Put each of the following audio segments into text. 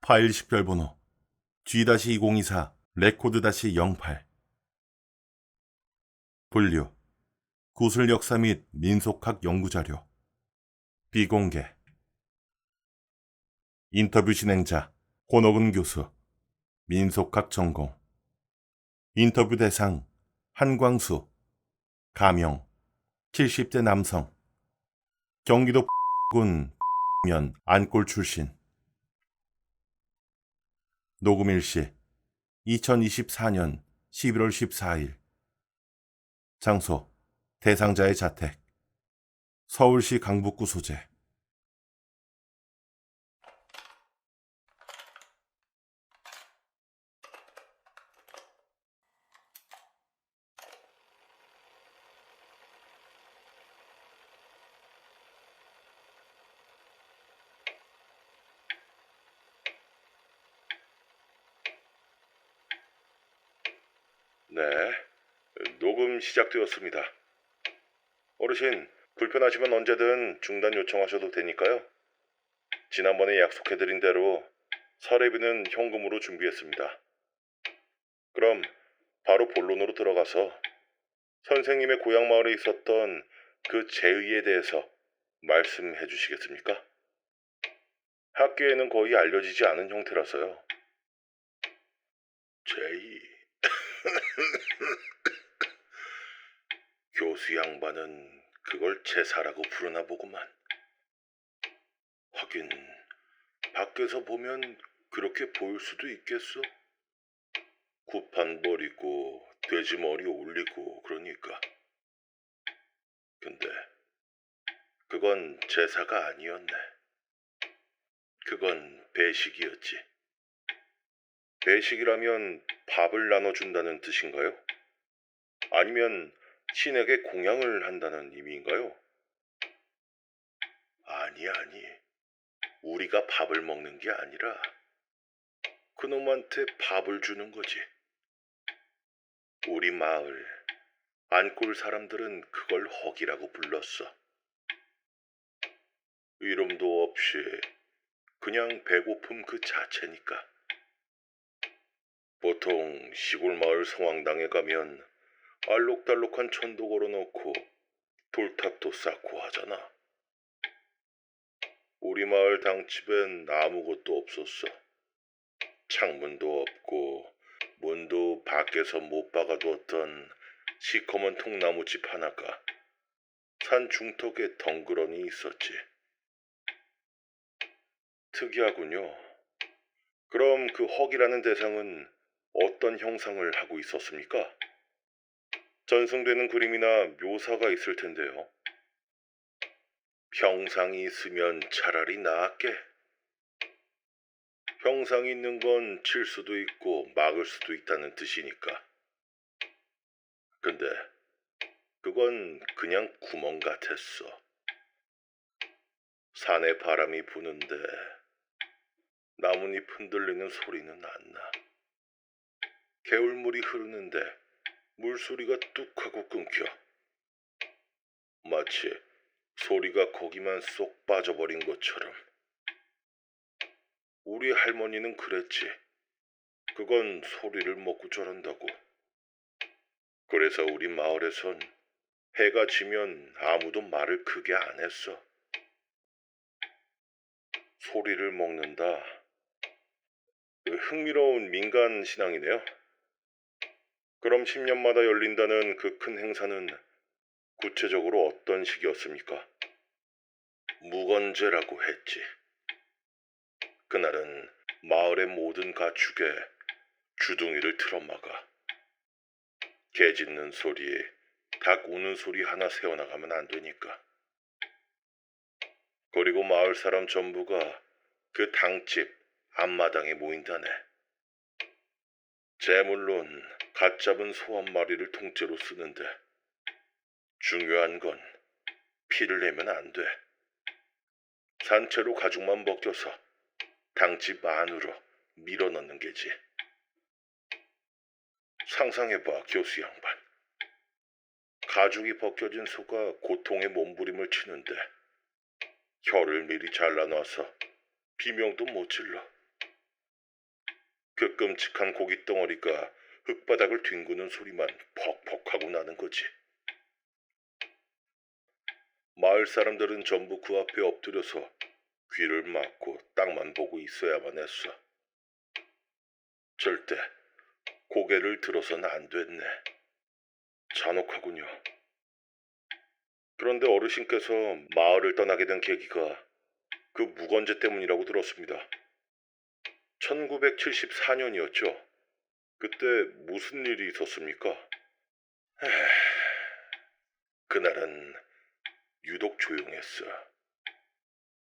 파일 식별번호 G-2024 레코드-08 분류 구술 역사 및 민속학 연구자료 비공개 인터뷰 진행자 권옥은 교수 민속학 전공 인터뷰 대상 한광수 가명 70대 남성 경기도 군 면 안골 출신 녹음 일시 2024년 11월 14일 장소 대상자의 자택 서울시 강북구 소재 네, 녹음 시작되었습니다. 어르신, 불편하시면 언제든 중단 요청하셔도 되니까요. 지난번에 약속해드린 대로 사례비는 현금으로 준비했습니다. 그럼 바로 본론으로 들어가서 선생님의 고향 마을에 있었던 그 제의에 대해서 말씀해 주시겠습니까? 학교에는 거의 알려지지 않은 형태라서요. 제의... 교수 양반은 그걸 제사라고 부르나 보구만. 하긴 밖에서 보면 그렇게 보일 수도 있겠어. 구판 버리고 돼지 머리 올리고 그러니까. 근데 그건 제사가 아니었네. 그건 배식이었지. 배식이라면 밥을 나눠준다는 뜻인가요? 아니면 신에게 공양을 한다는 의미인가요? 아니. 우리가 밥을 먹는 게 아니라 그놈한테 밥을 주는 거지. 우리 마을 안골 사람들은 그걸 허기라고 불렀어. 이름도 없이 그냥 배고픔 그 자체니까. 보통 시골 마을 성황당에 가면 알록달록한 천도 걸어놓고 돌탑도 쌓고 하잖아. 우리 마을 당집엔 아무것도 없었어. 창문도 없고 문도 밖에서 못 박아두었던 시커먼 통나무집 하나가 산 중턱에 덩그러니 있었지. 특이하군요. 그럼 그 헉이라는 대상은 어떤 형상을 하고 있었습니까? 전승되는 그림이나 묘사가 있을 텐데요. 형상이 있으면 차라리 나았게. 형상이 있는 건 칠 수도 있고 막을 수도 있다는 뜻이니까. 근데 그건 그냥 구멍 같았어. 산에 바람이 부는데 나뭇잎 흔들리는 소리는 안 나. 개울물이 흐르는데 물소리가 뚝 하고 끊겨. 마치 소리가 거기만 쏙 빠져버린 것처럼. 우리 할머니는 그랬지. 그건 소리를 먹고 저런다고. 그래서 우리 마을에선 해가 지면 아무도 말을 크게 안 했어. 소리를 먹는다. 흥미로운 민간 신앙이네요. 그럼 10년마다 열린다는 그 큰 행사는 구체적으로 어떤 식이었습니까? 무건제라고 했지. 그날은 마을의 모든 가축에 주둥이를 틀어막아. 개 짖는 소리에 닭 우는 소리 하나 새어나가면 안 되니까. 그리고 마을 사람 전부가 그 당집 앞마당에 모인다네. 제물론 갓 잡은 소 한 마리를 통째로 쓰는데 중요한 건 피를 내면 안 돼. 산채로 가죽만 벗겨서 당집 안으로 밀어넣는 게지. 상상해봐, 교수 양반. 가죽이 벗겨진 소가 고통의 몸부림을 치는데 혀를 미리 잘라놔서 비명도 못 질러. 그 끔찍한 고깃 덩어리가 흙바닥을 뒹구는 소리만 퍽퍽하고 나는 거지. 마을 사람들은 전부 그 앞에 엎드려서 귀를 막고 땅만 보고 있어야만 했어. 절대 고개를 들어선 안 됐네. 잔혹하군요. 그런데 어르신께서 마을을 떠나게 된 계기가 그 무건제 때문이라고 들었습니다. 1974년이었죠. 그때 무슨 일이 있었습니까? 에휴, 그날은 유독 조용했어.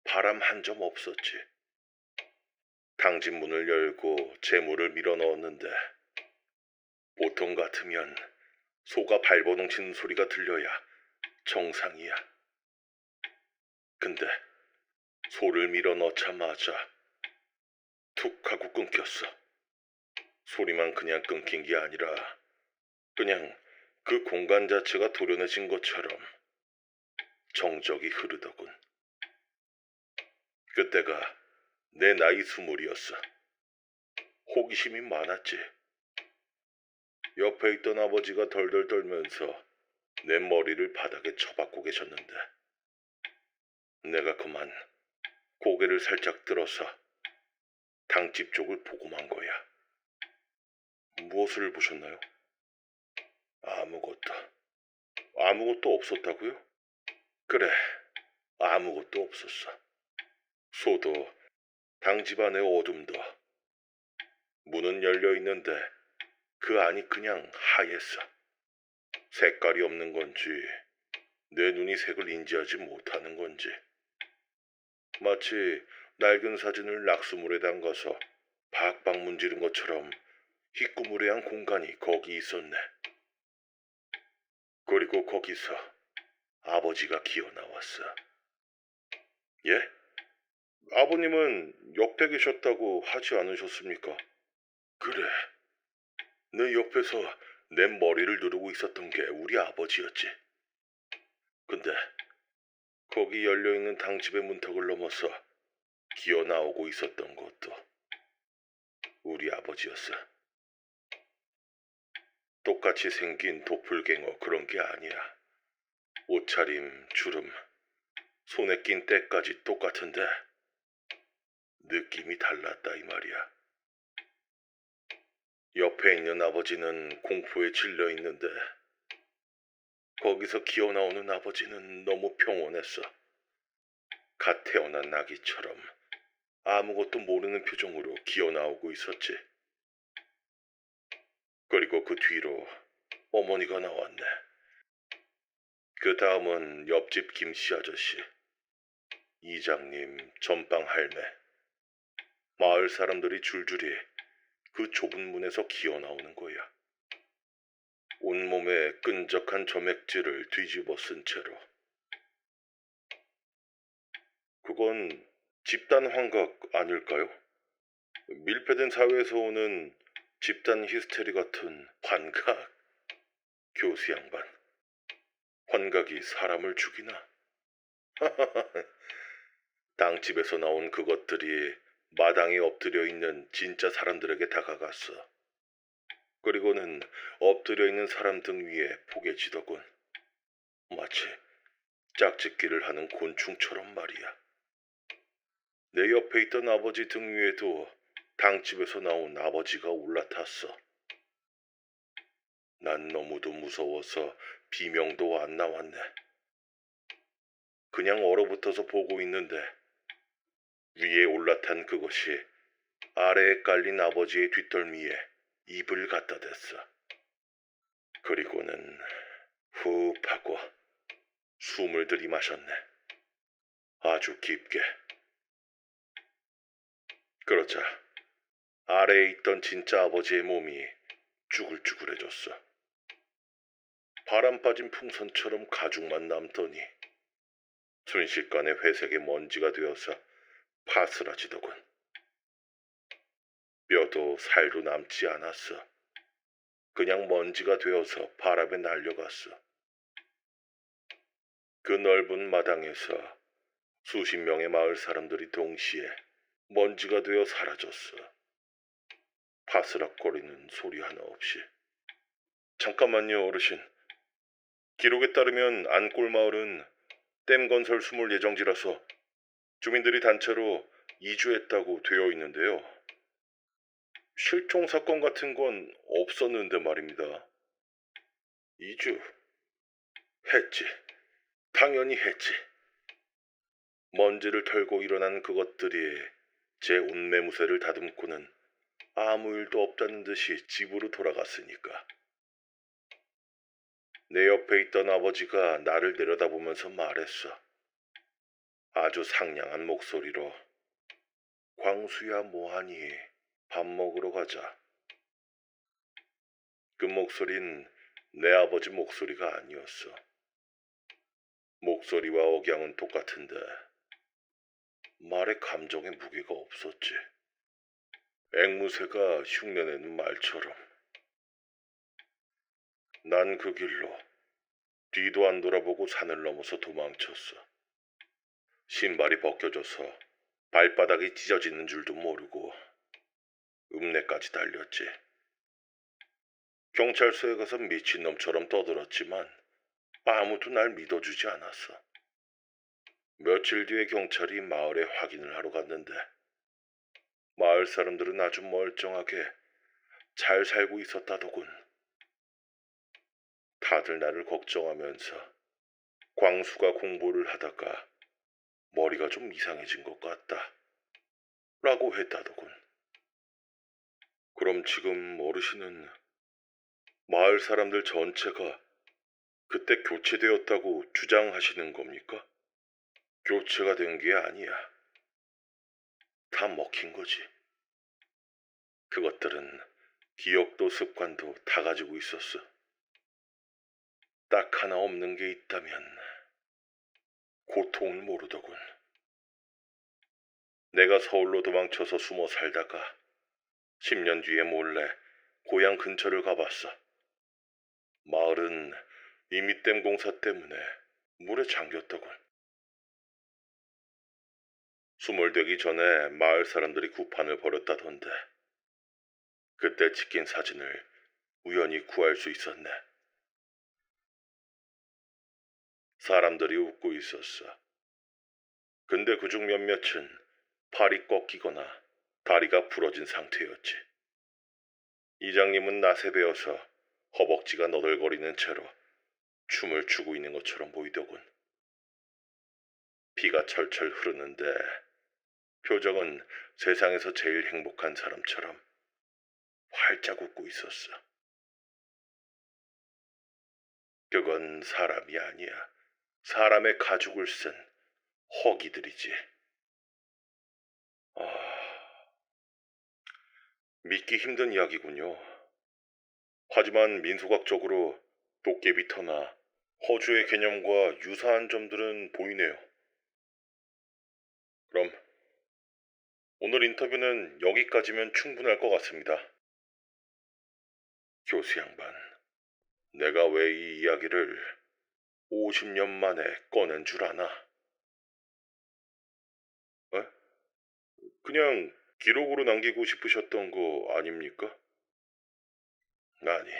바람 한 점 없었지. 당집 문을 열고 재물을 밀어 넣었는데 보통 같으면 소가 발버둥 치는 소리가 들려야 정상이야. 근데 소를 밀어 넣자마자 툭 하고 끊겼어. 소리만 그냥 끊긴 게 아니라 그냥 그 공간 자체가 도련해진 것처럼 정적이 흐르더군. 그때가 내 나이 20이었어. 호기심이 많았지. 옆에 있던 아버지가 덜덜 떨면서 내 머리를 바닥에 쳐박고 계셨는데 내가 그만 고개를 살짝 들어서 당집 쪽을 보고만 거야. 무엇을 보셨나요? 아무것도. 아무것도 없었다고요? 그래, 아무것도 없었어. 소도 당집 안의 어둠도. 문은 열려 있는데 그 안이 그냥 하였어. 색깔이 없는 건지 내 눈이 색을 인지하지 못하는 건지 마치 낡은 사진을 낙수물에 담가서 박박 문지른 것처럼 희꾸무레한 공간이 거기 있었네. 그리고 거기서 아버지가 기어 나왔어. 예? 아버님은 옆에 계셨다고 하지 않으셨습니까? 그래. 내 옆에서 내 머리를 누르고 있었던 게 우리 아버지였지. 근데 거기 열려있는 당집의 문턱을 넘어서 기어 나오고 있었던 것도 우리 아버지였어. 똑같이 생긴 도플갱어 그런 게 아니야. 옷차림, 주름, 손에 낀 때까지 똑같은데 느낌이 달랐다 이 말이야. 옆에 있는 아버지는 공포에 질려 있는데 거기서 기어 나오는 아버지는 너무 평온했어. 갓 태어난 아기처럼 아무것도 모르는 표정으로 기어 나오고 있었지. 그리고 그 뒤로 어머니가 나왔네. 그 다음은 옆집 김씨 아저씨, 이장님, 전방 할매, 마을 사람들이 줄줄이 그 좁은 문에서 기어 나오는 거야. 온몸에 끈적한 점액질을 뒤집어 쓴 채로. 그건 집단 환각 아닐까요? 밀폐된 사회에서 오는 집단 히스테리 같은 환각. 교수 양반, 환각이 사람을 죽이나? 땅집에서 나온 그것들이 마당에 엎드려 있는 진짜 사람들에게 다가갔어. 그리고는 엎드려 있는 사람 등 위에 포개지더군. 마치 짝짓기를 하는 곤충처럼 말이야. 내 옆에 있던 아버지 등 위에도 당집에서 나온 아버지가 올라탔어. 난 너무도 무서워서 비명도 안 나왔네. 그냥 얼어붙어서 보고 있는데 위에 올라탄 그것이 아래에 깔린 아버지의 뒷덜미에 입을 갖다 댔어. 그리고는 후 하고 숨을 들이마셨네. 아주 깊게. 그러자 아래에 있던 진짜 아버지의 몸이 쭈글쭈글해졌어. 바람 빠진 풍선처럼 가죽만 남더니 순식간에 회색의 먼지가 되어서 파스라지더군. 뼈도 살도 남지 않았어. 그냥 먼지가 되어서 바람에 날려갔어. 그 넓은 마당에서 수십 명의 마을 사람들이 동시에 먼지가 되어 사라졌어. 바스락거리는 소리 하나 없이. 잠깐만요, 어르신. 기록에 따르면 안골마을은 댐 건설 수물 예정지라서 주민들이 단체로 이주했다고 되어 있는데요. 실종 사건 같은 건 없었는데 말입니다. 이주 했지. 당연히 했지. 먼지를 털고 일어난 그것들이 제 운매무새를 다듬고는 아무 일도 없다는 듯이 집으로 돌아갔으니까. 내 옆에 있던 아버지가 나를 내려다보면서 말했어. 아주 상냥한 목소리로. 광수야 뭐하니? 밥 먹으러 가자. 그 목소린 내 아버지 목소리가 아니었어. 목소리와 억양은 똑같은데 말에 감정의 무게가 없었지. 앵무새가 흉내내는 말처럼. 난 그 길로 뒤도 안 돌아보고 산을 넘어서 도망쳤어. 신발이 벗겨져서 발바닥이 찢어지는 줄도 모르고 읍내까지 달렸지. 경찰서에 가서 미친놈처럼 떠들었지만 아무도 날 믿어주지 않았어. 며칠 뒤에 경찰이 마을에 확인을 하러 갔는데 마을 사람들은 아주 멀쩡하게 잘 살고 있었다더군. 다들 나를 걱정하면서 광수가 공부를 하다가 머리가 좀 이상해진 것 같다 라고 했다더군. 그럼 지금 어르신은 마을 사람들 전체가 그때 교체되었다고 주장하시는 겁니까? 교체가 된 게 아니야. 다 먹힌 거지. 그것들은 기억도 습관도 다 가지고 있었어. 딱 하나 없는 게 있다면 고통을 모르더군. 내가 서울로 도망쳐서 숨어 살다가 10년 뒤에 몰래 고향 근처를 가봤어. 마을은 이미 댐 공사 때문에 물에 잠겼더군. 수몰되기 전에 마을 사람들이 구판을 벌였다던데 그때 찍힌 사진을 우연히 구할 수 있었네. 사람들이 웃고 있었어. 근데 그중 몇몇은 팔이 꺾이거나 다리가 부러진 상태였지. 이장님은 낫에 베어서 허벅지가 너덜거리는 채로 춤을 추고 있는 것처럼 보이더군. 피가 철철 흐르는데 표정은 세상에서 제일 행복한 사람처럼 활짝 웃고 있었어. 그건 사람이 아니야. 사람의 가죽을 쓴 허기들이지. 믿기 힘든 이야기군요. 하지만 민소각적으로 도깨비터나 허주의 개념과 유사한 점들은 보이네요. 그럼 오늘 인터뷰는 여기까지면 충분할 것 같습니다. 교수 양반, 내가 왜 이 이야기를 50년 만에 꺼낸 줄 아나? 에? 그냥 기록으로 남기고 싶으셨던 거 아닙니까? 아니,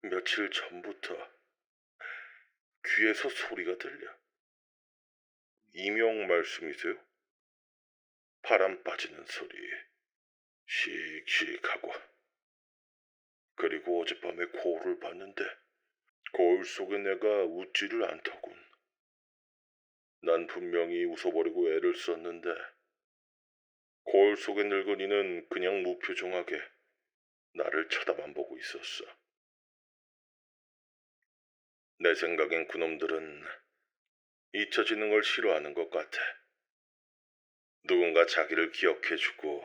며칠 전부터 귀에서 소리가 들려. 이명 말씀이세요? 바람 빠지는 소리, 씩씩하고. 그리고 어젯밤에 거울을 봤는데 거울 속에 내가 웃지를 않더군. 난 분명히 웃어버리고 애를 썼는데 거울 속의 늙은이는 그냥 무표정하게 나를 쳐다만 보고 있었어. 내 생각엔 그놈들은 잊혀지는 걸 싫어하는 것 같아. 누군가 자기를 기억해주고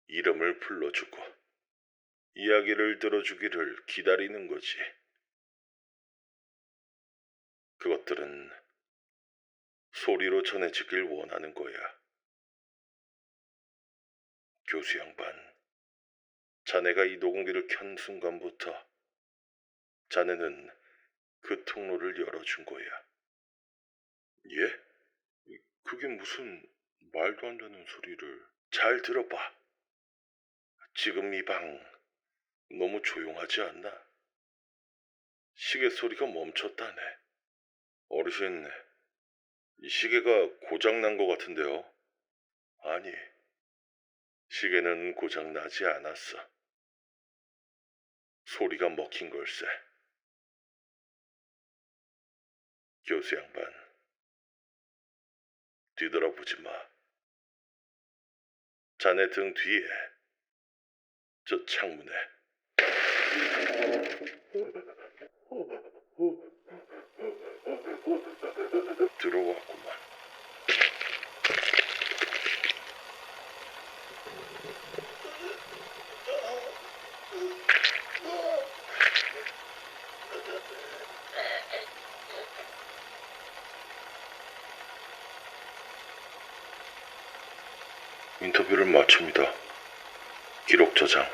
이름을 불러주고 이야기를 들어주기를 기다리는 거지. 그것들은 소리로 전해지길 원하는 거야. 교수 양반, 자네가 이 녹음기를 켠 순간부터 자네는 그 통로를 열어준 거야. 예? 그게 무슨 말도 안 되는 소리를. 잘 들어봐. 지금 이 방 너무 조용하지 않나? 시계 소리가 멈췄다네. 어르신, 이 시계가 고장난 것 같은데요? 아니, 시계는 고장 나지 않았어. 소리가 먹힌 걸세. 교수 양반, 뒤돌아보지 마. 자네 등 뒤에, 저 창문에. 들어왔구만. 인터뷰를 마칩니다. 기록 저장.